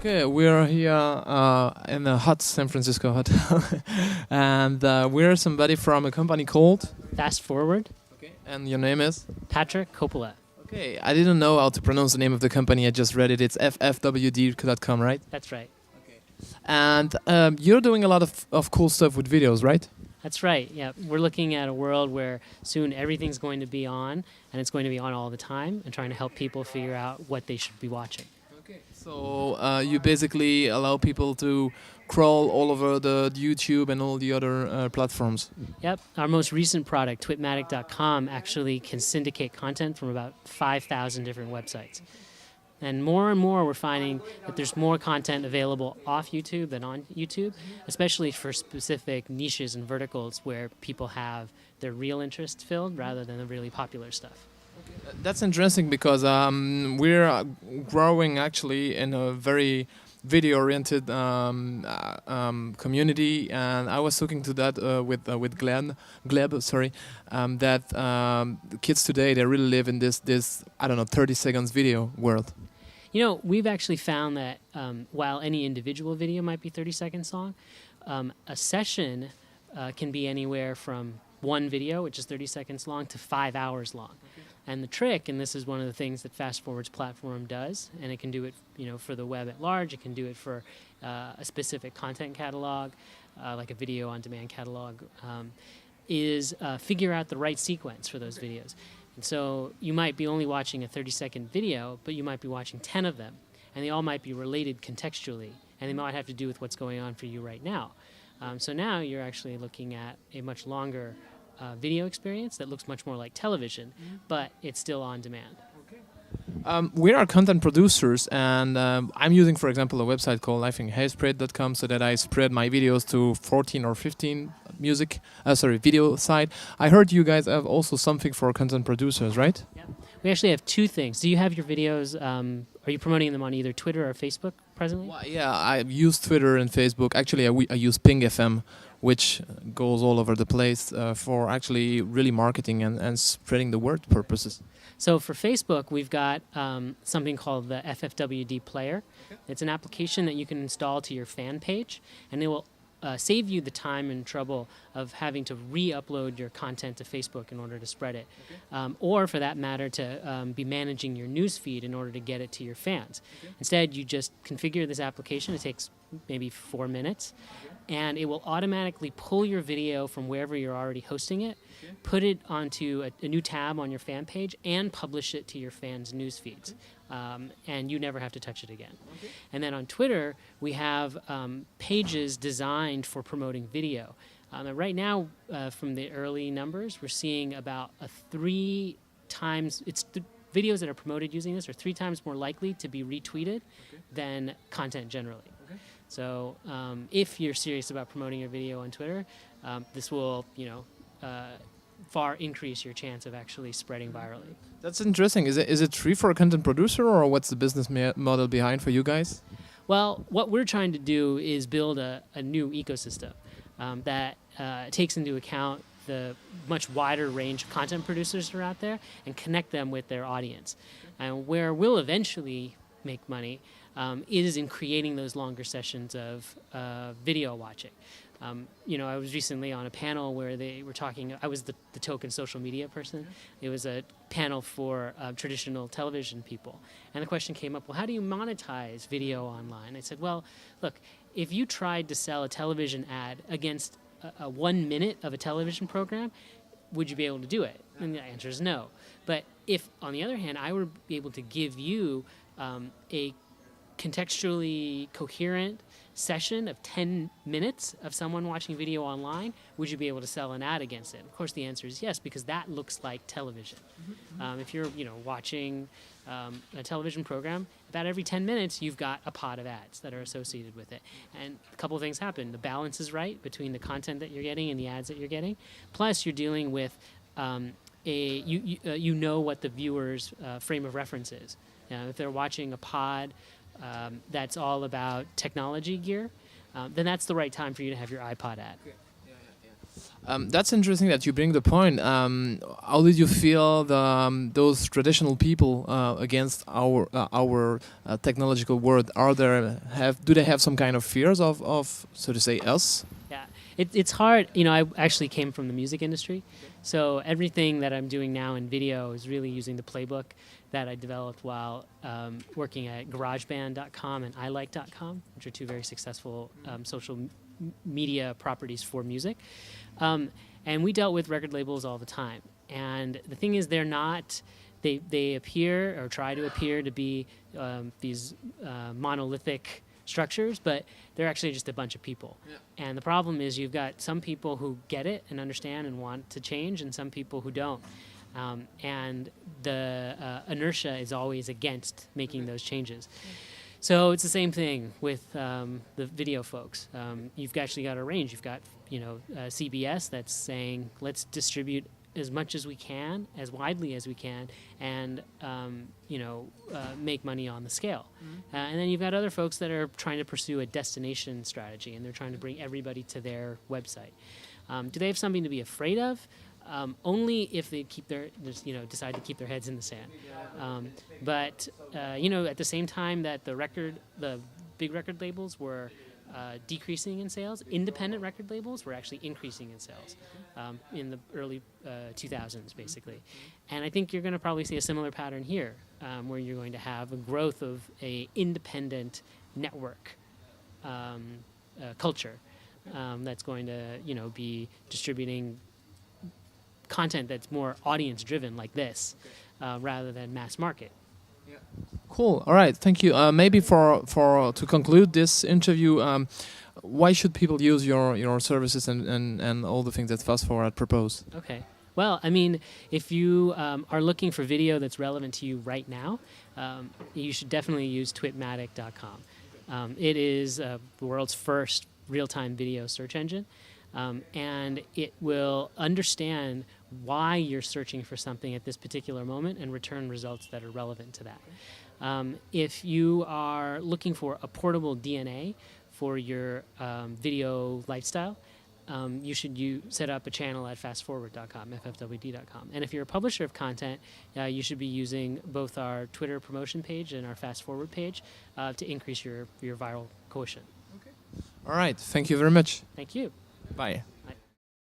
Okay, we are here in a hot San Francisco hotel, and we're somebody from a company called. Fast Forward, Okay, and your name is. Patrick Coppola. Okay, I didn't know how to pronounce the name of the company. I just read it. It's ffwd.com, right? That's right. And you're doing a lot of cool stuff with videos, right? That's right. Yeah, we're looking at a world where soon everything's going to be on, and it's going to be on all the time, and trying to help people figure out what they should be watching. Okay. So you basically allow people to crawl all over the YouTube and all the other platforms. Yep. Our most recent product, Twitmatic.com, actually can syndicate content from about 5,000 different websites. And more we're finding that there's more content available off YouTube than on YouTube, especially for specific niches and verticals where people have their real interests filled rather than the really popular stuff. That's interesting because we're growing actually in a very video-oriented community, and I was talking to that with Gleb, sorry, that the kids today, they really live in this I don't know, 30 seconds video world. You know, we've actually found that while any individual video might be 30 seconds long, a session can be anywhere from one video, which is 30 seconds long, to 5 hours long. Okay. And the trick, and this is one of the things that Fast Forward's platform does, and it can do it, for the web at large, it can do it for a specific content catalog, like a video on demand catalog, is figure out the right sequence for those videos. And so you might be only watching a 30-second video, but you might be watching 10 of them, and they all might be related contextually, and they might have to do with what's going on for you right now. So now you're actually looking at a much longer video experience that looks much more like television, but it's still on demand. We are content producers, and I'm using, for example, a website called I think HeySpread.com, so that I spread my videos to 14 or 15 video site. I heard you guys have also something for content producers, right? Yeah. We actually have two things. Do you have your videos, are you promoting them on either Twitter or Facebook presently? Well, yeah, I use Twitter and Facebook. Actually, I use Ping FM, which goes all over the place for actually really marketing and spreading the word purposes. So for Facebook, we've got something called the FFWD Player. It's an application that you can install to your fan page, and it will save you the time and trouble of having to re-upload your content to Facebook in order to spread it. Or for that matter, to be managing your news feed in order to get it to your fans. Instead, you just configure this application. It takes maybe 4 minutes. And it will automatically pull your video from wherever you're already hosting it, put it onto a new tab on your fan page, and publish it to your fans' news feeds. And you never have to touch it again. And then on Twitter, we have pages designed for promoting video. And right now, from the early numbers, we're seeing about a 3 times, videos that are promoted using this are 3 times more likely to be retweeted than content generally. So if you're serious about promoting your video on Twitter, this will, far increase your chance of actually spreading virally. That's interesting. Is it free for a content producer, or what's the business model behind for you guys? Well, what we're trying to do is build a new ecosystem that takes into account the much wider range of content producers that are out there and connect them with their audience. And where we'll eventually make money is in creating those longer sessions of video watching. I was recently on a panel where they were talking, I was the token social media person. It was a panel for traditional television people. And the question came up, well, how do you monetize video online? I said, well, look, if you tried to sell a television ad against a 1 minute of a television program, would you be able to do it? And the answer is no. But if, on the other hand, I were be able to give you a contextually coherent session of 10 minutes of someone watching video online, would you be able to sell an ad against it? Of course, the answer is yes, because that looks like television. If you're watching a television program, about every 10 minutes, you've got a pod of ads that are associated with it. And a couple of things happen. The balance is right between the content that you're getting and the ads that you're getting. Plus, you're dealing with you know what the viewer's frame of reference is. If they're watching a pod that's all about technology gear, then that's the right time for you to have your iPod ad. That's interesting that you bring the point. How did you feel those traditional people against our technological world? Do they have some kind of fears of so to say us? Yeah, it's hard. You know, I actually came from the music industry, so everything that I'm doing now in video is really using the playbook that I developed while working at GarageBand.com and iLike.com, which are two very successful social media properties for music. And we dealt with record labels all the time. And the thing is, they're not. They appear or try to appear to be these monolithic structures, but they're actually just a bunch of people. Yeah. And the problem is you've got some people who get it and understand and want to change, and some people who don't. And the inertia is always against making those changes. So it's the same thing with the video folks. You've actually got a range. You've got CBS that's saying let's distribute as much as we can, as widely as we can, and make money on the scale. And then you've got other folks that are trying to pursue a destination strategy, and they're trying to bring everybody to their website. Do they have something to be afraid of? Only if they decide to keep their heads in the sand. But at the same time that the big record labels were decreasing in sales, independent record labels were actually increasing in sales in the early 2000s, basically. And I think you're going to probably see a similar pattern here, where you're going to have a growth of a independent network culture that's going to be distributing content that's more audience driven like this rather than mass market. Cool. All right. Thank you. Maybe for to conclude this interview, why should people use your services and all the things that Fast Forward propose? Okay. Well, I mean, if you are looking for video that's relevant to you right now, you should definitely use Twitmatic.com. It is the world's first real-time video search engine. And it will understand why you're searching for something at this particular moment and return results that are relevant to that. If you are looking for a portable DNA for your video lifestyle, you should set up a channel at fastforward.com, ffwd.com. And if you're a publisher of content, you should be using both our Twitter promotion page and our Fast Forward page to increase your viral quotient. Okay. All right. Thank you very much. Thank you. Bye.